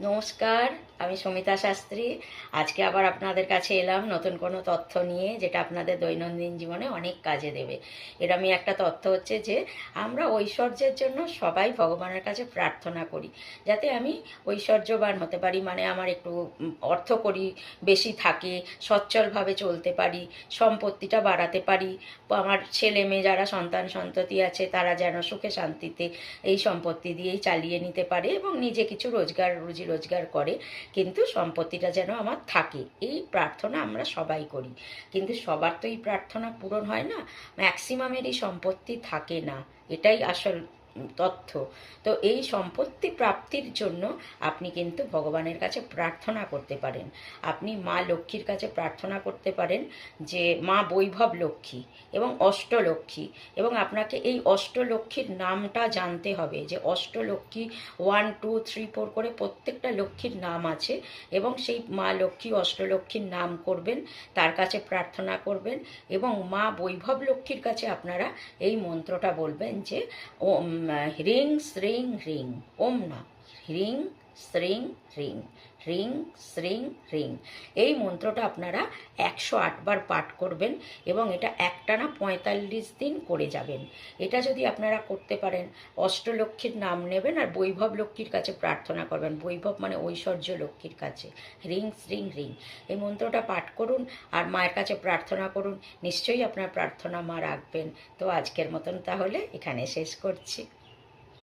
নমস্কার, আমি সমিতা শাস্ত্রী। আজকে আবার আপনাদের কাছে এলাম নতুন কোনো তথ্য নিয়ে, যেটা আপনাদের দৈনন্দিন জীবনে অনেক কাজে দেবে। এরমই একটা তথ্য হচ্ছে যে আমরা ঐশ্বর্যের জন্য সবাই ভগবানের কাছে প্রার্থনা করি, যাতে আমি ঐশ্বর্যবান হতে পারি, মানে আমার একটু অর্থ করি বেশি থাকে, সচ্ছলভাবে চলতে পারি, সম্পত্তিটা বাড়াতে পারি, আমার ছেলে মেয়ে যারা সন্তান সন্ততি আছে তারা যেন সুখে শান্তিতে এই সম্পত্তি দিয়েই চালিয়ে নিতে পারে এবং নিজে কিছু রুজি রোজগার করে, কিন্তু সম্পত্তিটা যেন আমার থাকে, এই প্রার্থনা আমরা সবাই করি। কিন্তু সবার তো এই প্রার্থনা পূরণ হয় না, ম্যাক্সিমামেরই সম্পত্তি থাকে না, এটাই আসল তথ্য। তো এই সম্পত্তি প্রাপ্তির জন্য আপনি কিন্তু ভগবানের কাছে প্রার্থনা করতে পারেন। আপনি মা লক্ষ্মীর কাছে প্রার্থনা করতে পারেন যে মা বৈভব লক্ষ্মী এবং অষ্টলক্ষ্মী, এবং আপনাকে এই অষ্টলক্ষ্মীর নামটা জানতে হবে, যে অষ্টলক্ষ্মী 1 2 3 4 করে প্রত্যেকটা লক্ষ্মীর নাম আছে, এবং সেই মা লক্ষ্মী অষ্টলক্ষ্মীর নাম করবেন, তার কাছে প্রার্থনা করবেন, এবং মা বৈভব লক্ষ্মীর কাছে আপনারা এই মন্ত্রটা বলবেন যে ওম হ্রিং শ্রিং হ্রিং, ওম না, হ্রিং শ্রিং হ্রিং, হ্রিং শ্রিং হ্রিং। এই মন্ত্রটা আপনারা 108 বার পাঠ করবেন, এবং এটা একটানা 45 দিন করে যাবেন। এটা যদি আপনারা করতে পারেন, অষ্টলক্ষ্মীর নাম নেবেন আর বৈভব লক্ষ্মীর কাছে প্রার্থনা করবেন, বৈভব মানে ঐশ্বর্য লক্ষ্মীর কাছে, হ্রিং শ্রিং হ্রিং। এই মন্ত্রটা পাঠ করুন আর মায়ের কাছে প্রার্থনা করুন, নিশ্চয়ই আপনার প্রার্থনা মা রাখবেন। তো আজকের মতন তাহলে এখানে শেষ করছি।